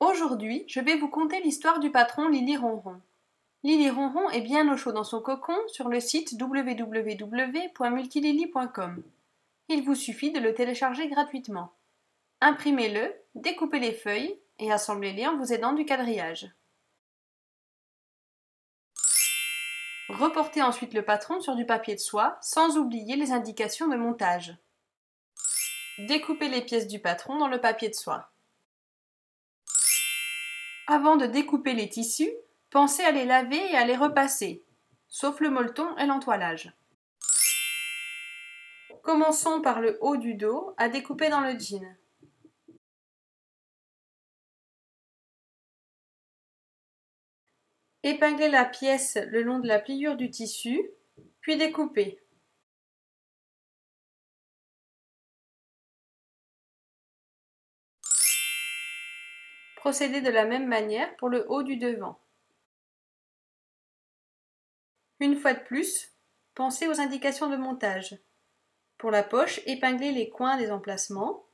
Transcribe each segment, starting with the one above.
Aujourd'hui, je vais vous conter l'histoire du patron Lili Ronron. Lili Ronron est bien au chaud dans son cocon sur le site www.multilili.com. Il vous suffit de le télécharger gratuitement. Imprimez-le, découpez les feuilles et assemblez-les en vous aidant du quadrillage. Reportez ensuite le patron sur du papier de soie sans oublier les indications de montage. Découpez les pièces du patron dans le papier de soie. Avant de découper les tissus, pensez à les laver et à les repasser, sauf le molleton et l'entoilage. Commençons par le haut du dos à découper dans le jean. Épinglez la pièce le long de la pliure du tissu, puis découpez. Procédez de la même manière pour le haut du devant. Une fois de plus, pensez aux indications de montage. Pour la poche, épinglez les coins des emplacements.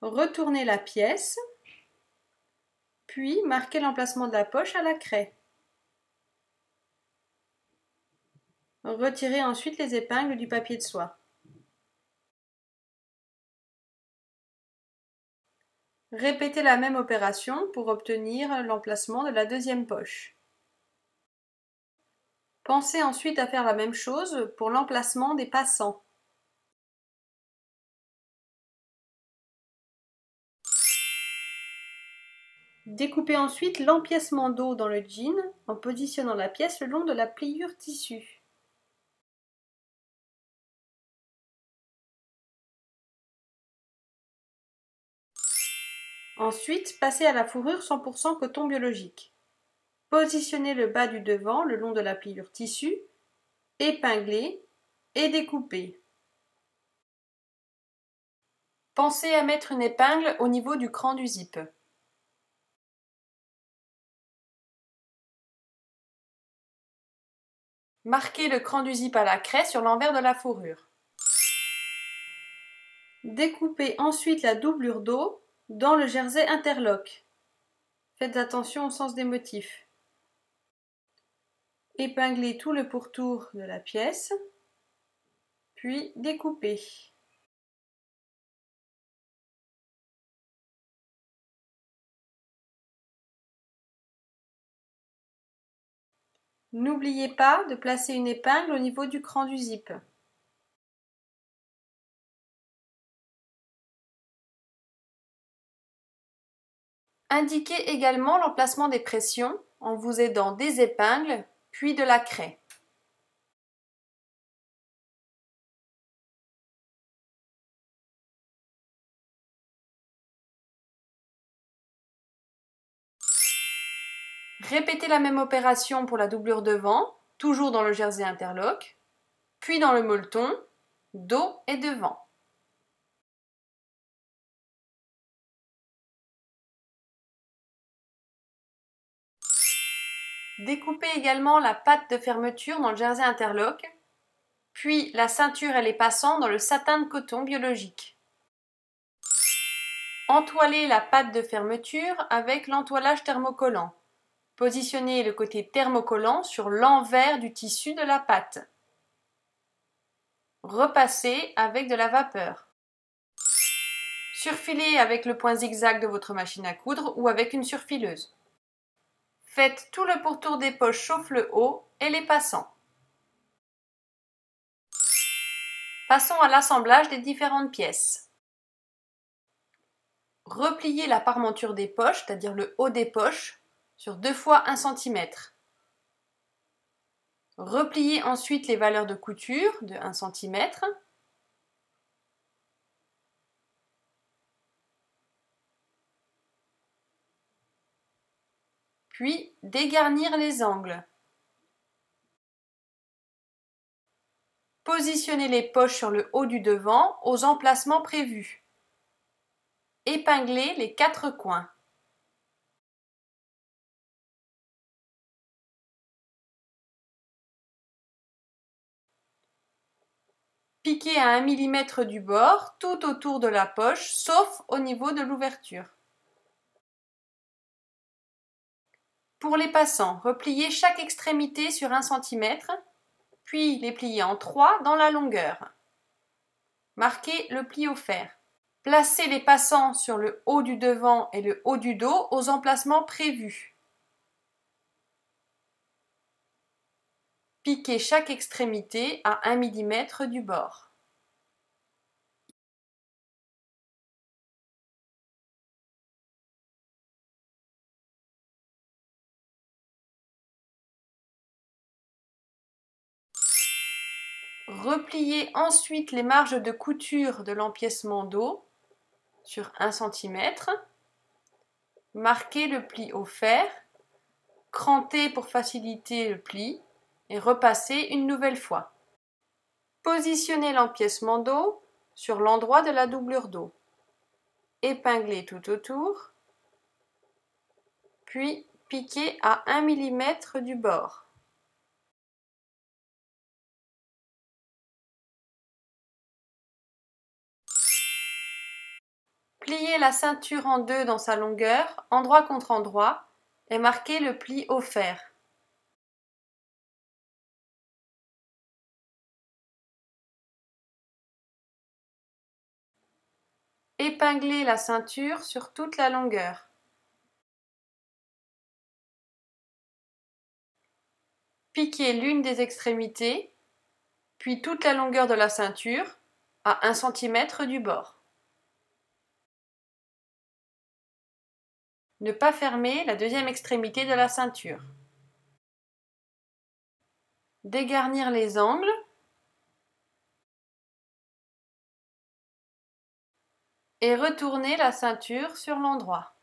Retournez la pièce, puis marquez l'emplacement de la poche à la craie. Retirez ensuite les épingles du papier de soie. Répétez la même opération pour obtenir l'emplacement de la deuxième poche. Pensez ensuite à faire la même chose pour l'emplacement des passants. Découpez ensuite l'empiècement dos dans le jean en positionnant la pièce le long de la pliure tissu. Ensuite, passez à la fourrure 100% coton biologique. Positionnez le bas du devant le long de la pliure tissu, épinglez et découpez. Pensez à mettre une épingle au niveau du cran du zip. Marquez le cran du zip à la craie sur l'envers de la fourrure. Découpez ensuite la doublure dos dans le jersey interlock. Faites attention au sens des motifs. Épinglez tout le pourtour de la pièce, puis découpez. N'oubliez pas de placer une épingle au niveau du cran du zip. Indiquez également l'emplacement des pressions en vous aidant des épingles puis de la craie. Répétez la même opération pour la doublure devant, toujours dans le jersey interlock, puis dans le molleton, dos et devant. Découpez également la patte de fermeture dans le jersey interlock, puis la ceinture et les passants dans le satin de coton biologique. Entoilez la patte de fermeture avec l'entoilage thermocollant. Positionnez le côté thermocollant sur l'envers du tissu de la patte. Repassez avec de la vapeur. Surfilez avec le point zigzag de votre machine à coudre ou avec une surfileuse. Faites tout le pourtour des poches sauf le haut et les passants. Passons à l'assemblage des différentes pièces. Repliez la parmenture des poches, c'est-à-dire le haut des poches, sur 2 fois 1 cm. Repliez ensuite les valeurs de couture de 1 cm. Puis dégarnir les angles. Positionnez les poches sur le haut du devant aux emplacements prévus. Épinglez les 4 coins. Piquez à 1 mm du bord tout autour de la poche, sauf au niveau de l'ouverture. Pour les passants, repliez chaque extrémité sur 1 cm, puis les pliez en 3 dans la longueur. Marquez le pli au fer. Placez les passants sur le haut du devant et le haut du dos aux emplacements prévus. Piquez chaque extrémité à 1 mm du bord. Repliez ensuite les marges de couture de l'empiècement dos sur 1 cm. Marquez le pli au fer, crantez pour faciliter le pli et repassez une nouvelle fois. Positionnez l'empiècement dos sur l'endroit de la doublure dos. Épinglez tout autour, puis piquez à 1 mm du bord. Pliez la ceinture en deux dans sa longueur, endroit contre endroit, et marquez le pli au fer. Épinglez la ceinture sur toute la longueur. Piquez l'une des extrémités, puis toute la longueur de la ceinture, à 1 cm du bord. Ne pas fermer la deuxième extrémité de la ceinture. Dégarnir les angles. Et retourner la ceinture sur l'endroit.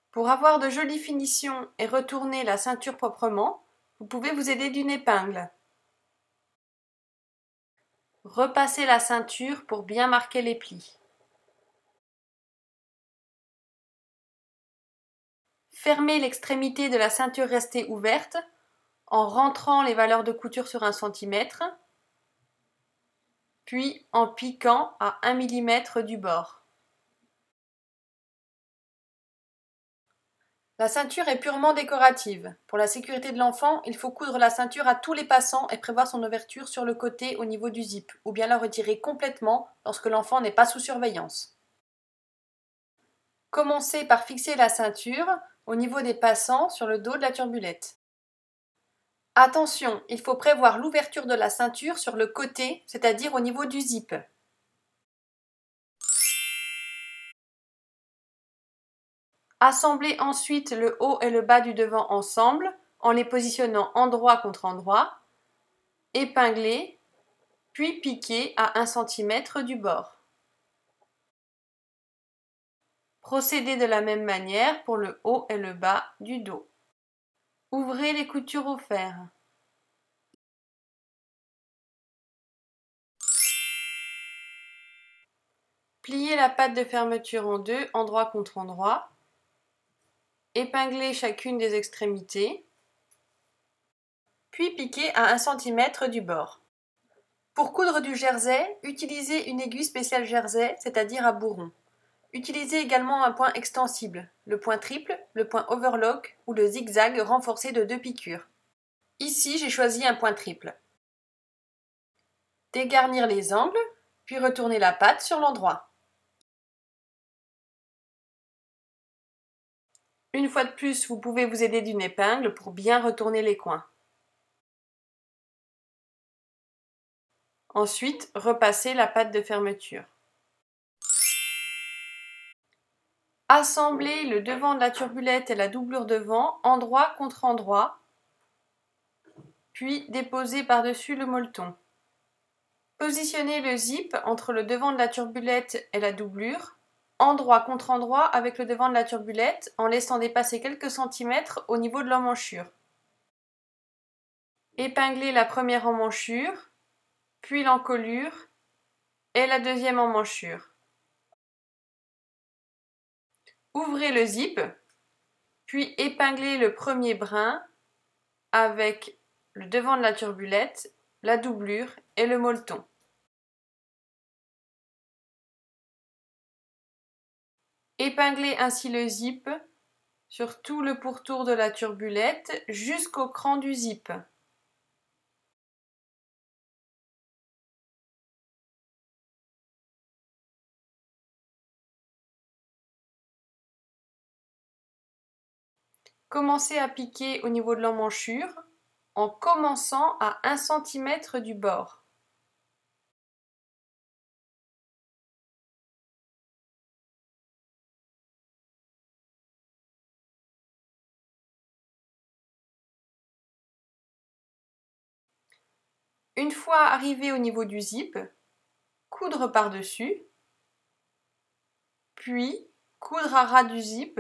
Pour avoir de jolies finitions et retourner la ceinture proprement, vous pouvez vous aider d'une épingle. Repassez la ceinture pour bien marquer les plis. Fermez l'extrémité de la ceinture restée ouverte en rentrant les valeurs de couture sur 1 cm, puis en piquant à 1 mm du bord. La ceinture est purement décorative. Pour la sécurité de l'enfant, il faut coudre la ceinture à tous les passants et prévoir son ouverture sur le côté au niveau du zip, ou bien la retirer complètement lorsque l'enfant n'est pas sous surveillance. Commencez par fixer la ceinture au niveau des passants sur le dos de la turbulette. Attention, il faut prévoir l'ouverture de la ceinture sur le côté, c'est-à-dire au niveau du zip. Assemblez ensuite le haut et le bas du devant ensemble en les positionnant endroit contre endroit, épinglez, puis piquez à 1 cm du bord. Procédez de la même manière pour le haut et le bas du dos. Ouvrez les coutures au fer. Pliez la patte de fermeture en deux, endroit contre endroit. Épinglez chacune des extrémités, puis piquez à 1 cm du bord. Pour coudre du jersey, utilisez une aiguille spéciale jersey, c'est-à-dire à bourron. Utilisez également un point extensible, le point triple, le point overlock ou le zigzag renforcé de 2 piqûres. Ici, j'ai choisi un point triple. Dégarnir les angles, puis retourner la patte sur l'endroit. Une fois de plus, vous pouvez vous aider d'une épingle pour bien retourner les coins. Ensuite, repassez la patte de fermeture. Assemblez le devant de la turbulette et la doublure devant, endroit contre endroit, puis déposez par-dessus le molleton. Positionnez le zip entre le devant de la turbulette et la doublure, endroit contre endroit avec le devant de la turbulette, en laissant dépasser quelques centimètres au niveau de l'emmanchure. Épinglez la première emmanchure, puis l'encolure et la deuxième emmanchure. Ouvrez le zip, puis épinglez le premier brin avec le devant de la turbulette, la doublure et le molleton. Épinglez ainsi le zip sur tout le pourtour de la turbulette jusqu'au cran du zip. Commencez à piquer au niveau de l'emmanchure en commençant à 1 cm du bord. Une fois arrivé au niveau du zip, coudre par-dessus, puis coudre à ras du zip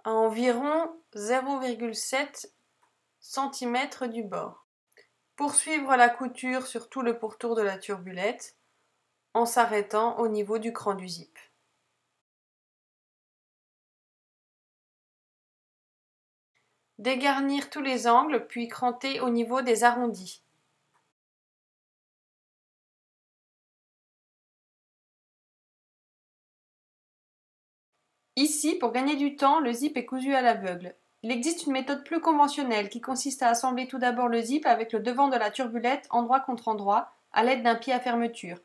à environ 0,7 cm du bord. Poursuivre la couture sur tout le pourtour de la turbulette en s'arrêtant au niveau du cran du zip. Dégarnir tous les angles puis cranter au niveau des arrondis. Ici, pour gagner du temps, le zip est cousu à l'aveugle. Il existe une méthode plus conventionnelle qui consiste à assembler tout d'abord le zip avec le devant de la turbulette endroit contre endroit à l'aide d'un pied à fermeture.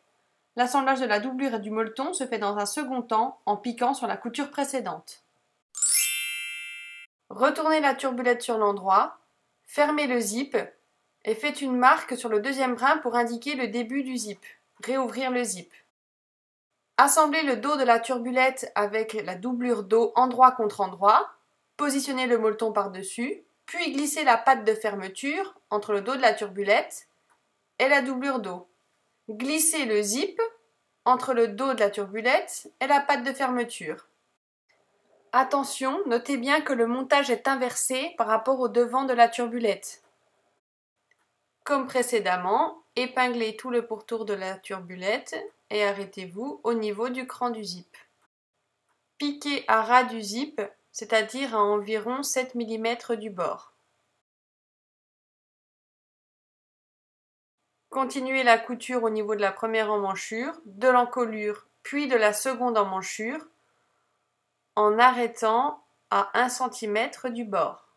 L'assemblage de la doublure et du molleton se fait dans un second temps en piquant sur la couture précédente. Retournez la turbulette sur l'endroit, fermez le zip et faites une marque sur le deuxième brin pour indiquer le début du zip. Réouvrir le zip. Assemblez le dos de la turbulette avec la doublure dos endroit contre endroit, positionnez le molleton par-dessus, puis glissez la patte de fermeture entre le dos de la turbulette et la doublure dos. Glissez le zip entre le dos de la turbulette et la patte de fermeture. Attention, notez bien que le montage est inversé par rapport au devant de la turbulette. Comme précédemment, épinglez tout le pourtour de la turbulette et arrêtez-vous au niveau du cran du zip. Piquez à ras du zip, c'est-à-dire à environ 7 mm du bord. Continuez la couture au niveau de la première emmanchure, de l'encolure, puis de la seconde emmanchure, en arrêtant à 1 cm du bord.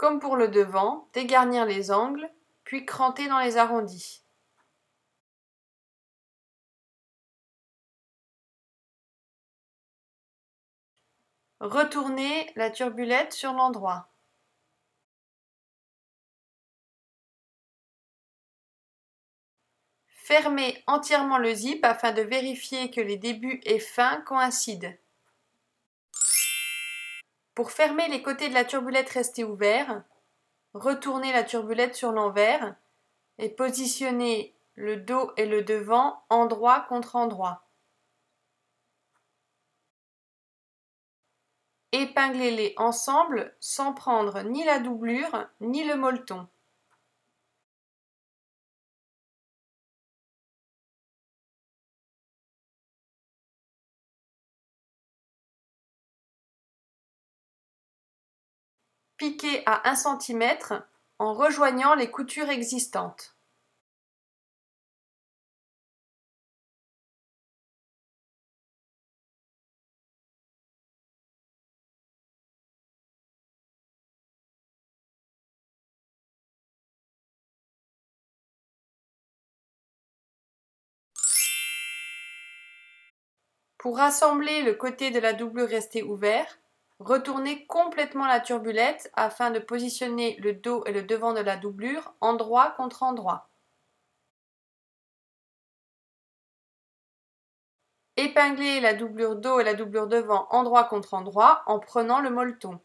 Comme pour le devant, dégarnir les angles, puis cranter dans les arrondis. Retournez la turbulette sur l'endroit. Fermez entièrement le zip afin de vérifier que les débuts et fins coïncident. Pour fermer les côtés de la turbulette restés ouverts, retournez la turbulette sur l'envers et positionnez le dos et le devant endroit contre endroit. Épinglez-les ensemble sans prendre ni la doublure ni le molleton. Piquez à 1 cm en rejoignant les coutures existantes. Pour assembler le côté de la doublure resté ouvert, retournez complètement la turbulette afin de positionner le dos et le devant de la doublure endroit contre endroit. Épinglez la doublure dos et la doublure devant endroit contre endroit en prenant le molleton.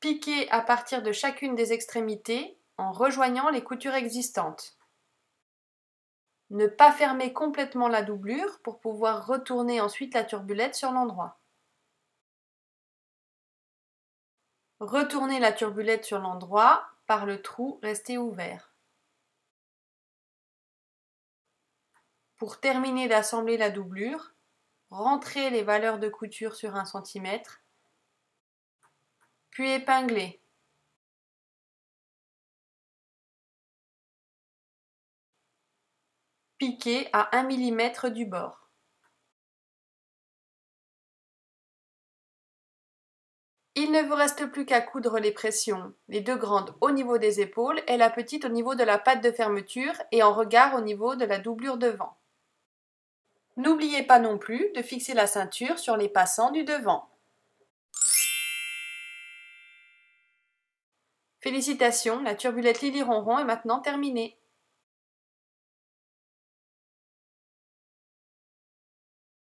Piquez à partir de chacune des extrémités en rejoignant les coutures existantes. Ne pas fermer complètement la doublure pour pouvoir retourner ensuite la turbulette sur l'endroit. Retournez la turbulette sur l'endroit par le trou resté ouvert. Pour terminer d'assembler la doublure, rentrez les valeurs de couture sur 1 cm, puis épinglez. Piquez à 1 mm du bord. Il ne vous reste plus qu'à coudre les pressions, les deux grandes au niveau des épaules et la petite au niveau de la patte de fermeture et en regard au niveau de la doublure devant. N'oubliez pas non plus de fixer la ceinture sur les passants du devant. Félicitations, la turbulette Lily Ronron est maintenant terminée.